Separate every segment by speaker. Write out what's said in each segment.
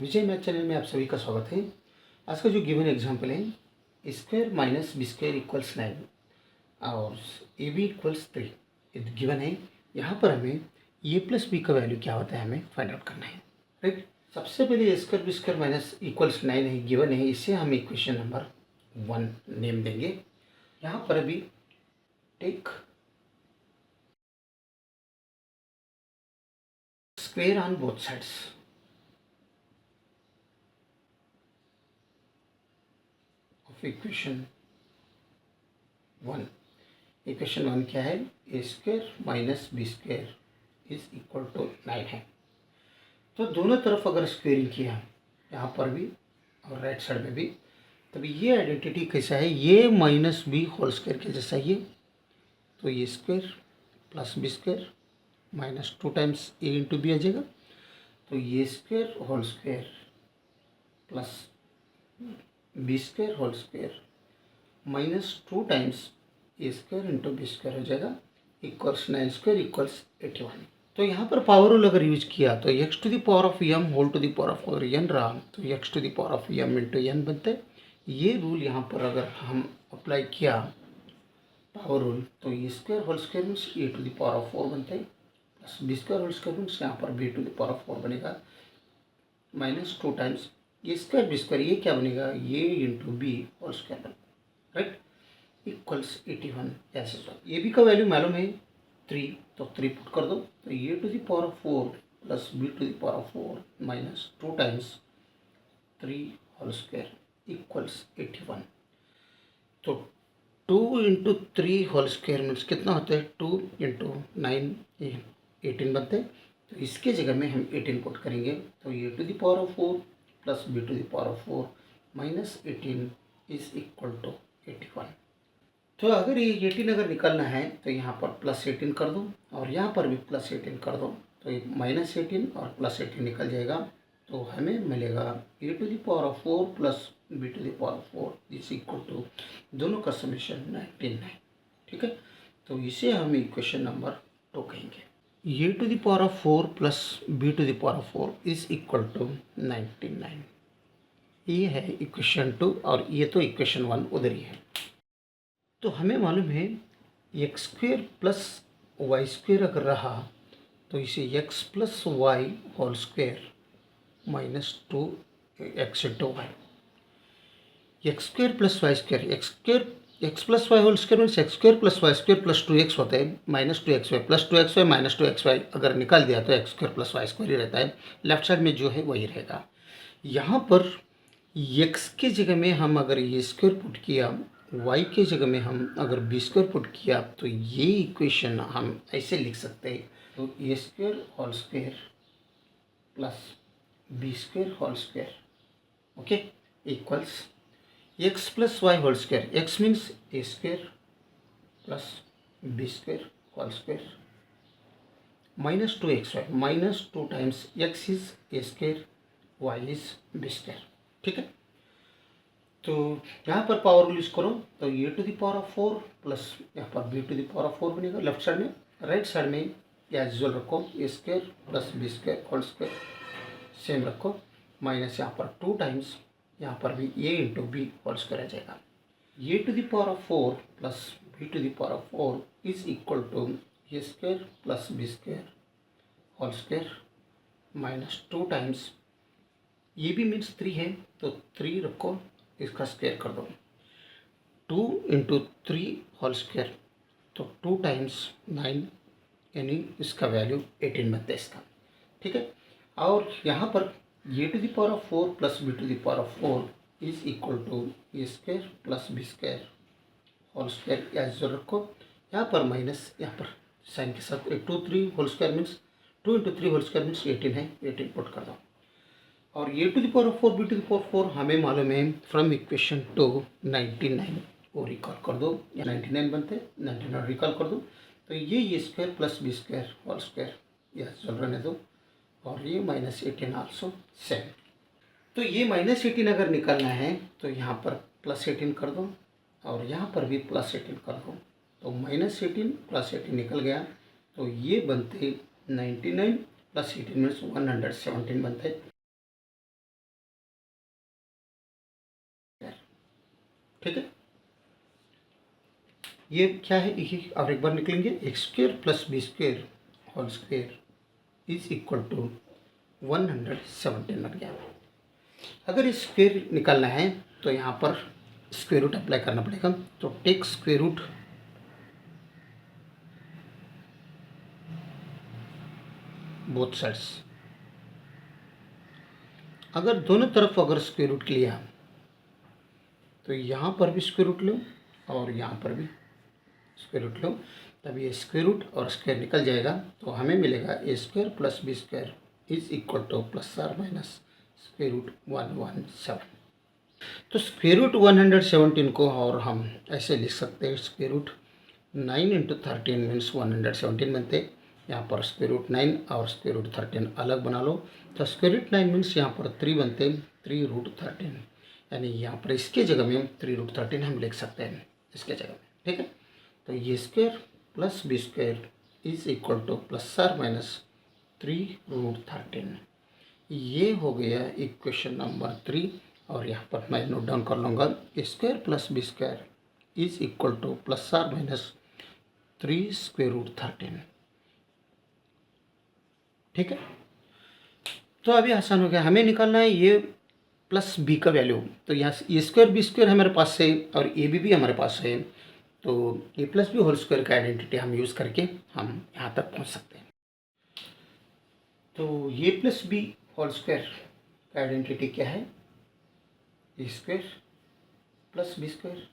Speaker 1: विजय math channel में आप सभी का स्वागत है। आज का जो गिवन एग्जाम्पल है square minus B square equals 9 और ए बी इक्वल्स 3 गिवन है। यहाँ पर हमें ए प्लस बी का वैल्यू क्या होता है हमें फाइंड आउट करना है, राइट। सबसे पहले A square B square minus equals 9 है, गिवन है, इसे हम इक्वेशन नंबर 1 नेम देंगे। यहाँ पर अभी take square on both sides. Equation 1 क्या है, A square minus B square is equal to 9 है। तो दोनों तरफ अगर स्क्वेयरिंग किया, यहाँ पर भी और राइट साइड में भी, तभी ये आइडेंटिटी कैसा है, ये माइनस बी होल स्क्वायर के जैसा ये। तो ये square plus B square minus 2 times A into B आ जाएगा। तो ये square whole square plus B square whole square minus 2 times A square into B square हो जाएगा इक्वल्स 9 स्क्वायर इक्वल्स 81। तो यहाँ पर पावर रूल अगर यूज किया तो X to the power of M whole to the power of अगर N रहा तो X to the power of M into N बनता है। ये रूल यहाँ पर अगर हम अप्लाई किया पावर रूल तो A square whole square means A to the power of 4 बनता है plus B square whole square means यहाँ पर B to the power of 4 बनेगा minus 2 times A square B square, ये क्या बनेगा, ये इंटू बी होल स्क्वायर बनेगा, राइट, इक्वल्स 81। ऐसे ये बी का वैल्यू मालूम है 3, तो 3 पुट कर दो। तो A to the power of 4 plus B to the power of 4 minus 2 times 3 whole square equals 81। तो 2 इंटू 3 होल स्क्वायर मीन्स कितना होता है, 2 इंटू 9 18 बनते हैं। तो इसके जगह में हम 18 पुट करेंगे। तो A to the power of 4 plus B to the power of 4 minus 18 is equal to 81। तो अगर ये 18 अगर निकलना है तो यहाँ पर प्लस 18 कर दो और यहाँ पर भी प्लस 18 कर दो। तो ये माइनस 18 और प्लस 18 निकल जाएगा। तो हमें मिलेगा A to the power of 4 plus B to the power of 4 is equal to, दोनों का समेशन 19 है, ठीक है। तो इसे हम इक्वेशन नंबर 2 कहेंगे। A to the power of 4 plus B to the power of 4 is equal to 99। ये है इक्वेशन 2 और ये तो इक्वेशन 1 उधर ही है। तो हमें मालूम है X square plus Y square अगर रहा तो इसे X plus Y whole square minus 2 X into Y. X square plus Y square, X plus Y whole square means X square plus Y square plus 2x होता है minus 2xy plus 2xy minus 2xy अगर निकाल दिया तो X square plus Y square ही रहता है। Left side में जो है वही रहेगा। यहाँ पर एक्स की जगह में हम अगर ये स्क्वेयर पुट किया, y के जगह में हम अगर बी स्क्वायर पुट किया तो ये इक्वेशन हम ऐसे लिख सकते हैं। तो A square whole square plus B square whole square, okay, equals X plus Y whole square. X means A square plus B square whole square minus 2xy minus 2 times X is A square Y is B square, ठीक है। तो यहाँ पर power use करो तो A to the power of 4 plus यहाँ पर B to the power of 4 बनेगा लेफ्ट साइड में। राइट साइड में एज यूजुअल रखो A square plus B square whole square same रखो माइनस यहाँ पर 2 टाइम्स यहाँ पर भी A into B whole square आ जाएगा। A to the power of 4 plus B to the power of 4 is equal to A square plus B square whole square minus 2 times ये भी मीन्स 3 है तो 3 रखो, इसका स्क्वायर कर दो। 2 इंटू 3 होल स्क्वायर तो 2 टाइम्स 9 यानी इसका वैल्यू 18 बनता है इसका, ठीक है। और यहाँ पर A to the power of 4 plus B to the power of 4 is equal to A square plus B square whole square as जो रखो। यहाँ पर माइनस यहाँ पर साइन के साथ 2 3 whole square means 2 into 3 whole square means 18 है, 18 put कर दो। और A to the power of 4 B to the power 4 हमें मालूम है फ्रॉम इक्वेशन 2 99 वो रिकॉल कर दो, या 99 बनते हैं, 99 रिकॉल कर दो। तो ये square plus B square whole square यह चल रहने दो और ये माइनस 18 आल्सो सेम। तो ये माइनस 18 अगर निकालना है तो यहाँ पर प्लस 18 कर दो और यहाँ पर भी प्लस 18 कर दो। तो माइनस 18 प्लस 18 निकल गया। तो ये बनते 99 प्लस 18 मीन्स 117 बनते ठीक है, ये क्या है, ये और एक बार निकलेंगे, X square plus B square whole square is equal to 117 बन गया। अगर इस स्क्वेयर निकालना है तो यहाँ पर स्क्वेयर रूट अप्लाई करना पड़ेगा। तो take square root both sides. अगर दोनों तरफ अगर स्क्वेयर रूट लिया तो यहाँ पर भी स्क्वेयर रूट लो और यहाँ पर भी स्क्वेयर रूट लो, तब ये स्क्वेयर रूट और स्क्वेयर निकल जाएगा। तो हमें मिलेगा A square plus B square is equal to plus or minus square root 117। तो स्क्वेयर रूट 117 को और हम ऐसे लिख सकते हैं, स्क्वेयर रूट 9 इंटू 13 मीन्स 117 बनते। यहाँ पर स्क्वेयर रूट 9 और स्क्वेयर रूट 13 अलग बना लो। तो स्क्वेयर रूट 9 मीन्स यहाँ पर 3 बनते, 3 रूट 13, यानी यहाँ पर इसके जगह में 3 रूट 13 हम लिख सकते हैं इसके जगह में। ठीक है, तो ये square plus B square is equal to plus or minus 3 root 13। ये हो गया इक्वेशन नंबर 3। और यहाँ पर मैं नोट डाउन कर लूँगा, square plus B square is equal to plus or minus 3 square root 13। ठीक है, तो अभी आसान हो गया, हमें निकालना है ये प्लस बी का वैल्यू। तो यहाँ ए स्क्वायर बी स्क्वायर हमारे पास है और ए बी भी हमारे पास है। तो A plus B whole square का आइडेंटिटी हम यूज़ करके हम यहाँ तक पहुँच सकते हैं। तो A plus B whole square का आइडेंटिटी क्या है, A square plus B square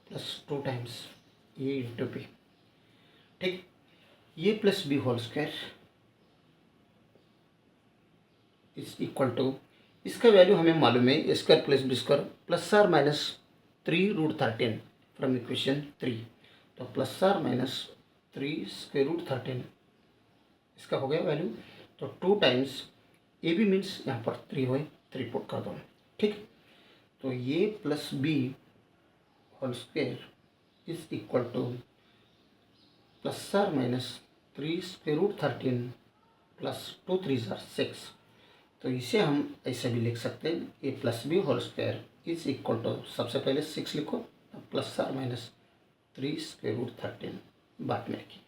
Speaker 1: plus 2 times A into B. ठीक, A plus B whole square is equal to, इसका वैल्यू हमें मालूम है, A square plus B square plus or minus 3 root 13 from equation 3। तो plus or minus 3 square root 13 इसका हो गया value. तो 2 टाइम्स ए बी मीन्स यहाँ पर 3 हुए, 3 पुट कर दो। ठीक, तो ये plus B whole square is equal to plus or minus 3 square root 13 plus 2 3 6। तो इसे हम ऐसे भी लिख सकते हैं, ए plus B whole square is equal to, सबसे पहले 6 लिखो, plus or minus 3 square root 13 बाद में लिखिए।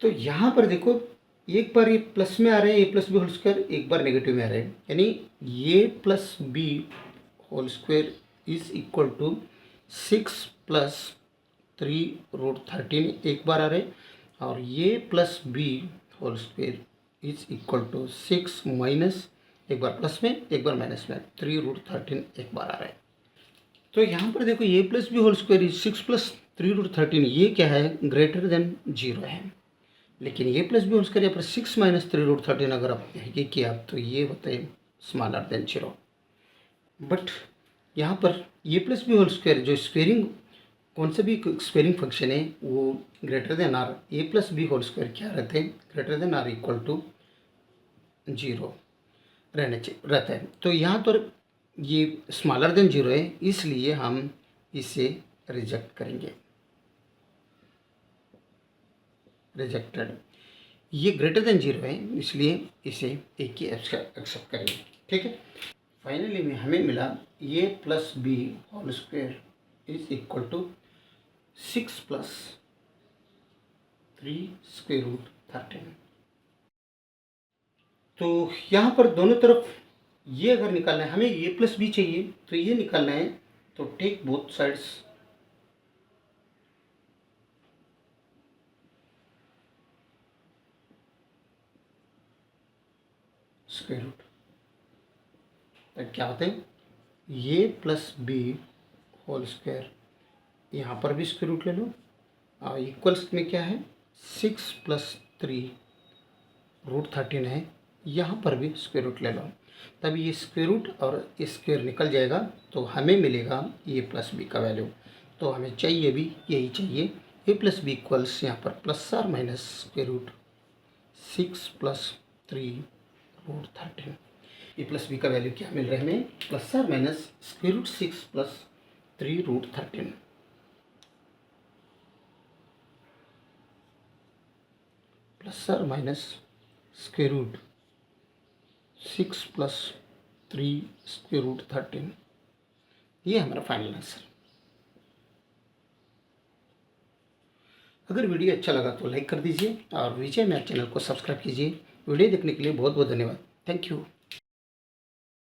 Speaker 1: तो यहाँ पर देखो, एक बार ये प्लस में आ रहे हैं ए प्लस बी होल स्क्वायर, एक बार नेगेटिव में आ रहे हैं, यानी a plus B whole square is equal to 6 plus 3 root 13 एक बार आ रहे, और a plus B whole square is equal to 6 minus, एक बार प्लस में एक बार माइनस में, 3 रूट 13 एक बार आ रहा है। तो यहाँ पर देखो, a plus B whole square is 6 plus 3 root 13, ये क्या है, ग्रेटर देन 0 है। लेकिन a plus B whole square यहाँ पर 6 माइनस 3 रूट 13 अगर आप ये किया तो ये होता है स्मॉलर देन 0। बट यहाँ पर A plus B whole square जो स्क्वेयरिंग, कौन सा भी स्क्वेयरिंग फंक्शन है वो greater than or, A plus B whole square क्या रहते हैं, greater than or equal to 0 रहता है। तो यहाँ पर ये स्मॉलर देन 0 है, इसलिए हम इसे रिजेक्ट करेंगे, रिजेक्टेड। ये ग्रेटर देन 0 है, इसलिए इसे एक ही एक्सेप्ट करेंगे। ठीक है, फाइनली में हमें मिला a plus B whole square is equal to 6 plus 3 square root 13। तो यहाँ पर दोनों तरफ ये अगर निकालना है, हमें ए प्लस बी चाहिए तो ये निकालना है, तो take both sides square root. तो क्या होते हैं, ए प्लस बी होल स्क्वायर, यहाँ पर भी स्क्वायर रूट ले लो, और इक्वल्स में क्या है, 6 प्लस 3 रूट 13 है, यहाँ पर भी स्क्वायर रूट ले लो, तब ये स्क्वायर रूट और स्क्वायर निकल जाएगा, तो हमें मिलेगा ए प्लस बी का वैल्यू। तो हमें चाहिए भी यही चाहिए, ए प्लस बी इक्वल्स यहाँ पर plus or minus square root 6 plus 3 root 13। A plus B का वैल्यू क्या मिल रहा है हमें, plus or minus square root 6 plus 3 root 13, plus or minus square root 6 plus 3 square root 13। ये हमारा फाइनल आंसर। अगर वीडियो अच्छा लगा तो लाइक कर दीजिए और विजय मैथ चैनल को सब्सक्राइब कीजिए। वीडियो देखने के लिए बहुत बहुत धन्यवाद। Thank you.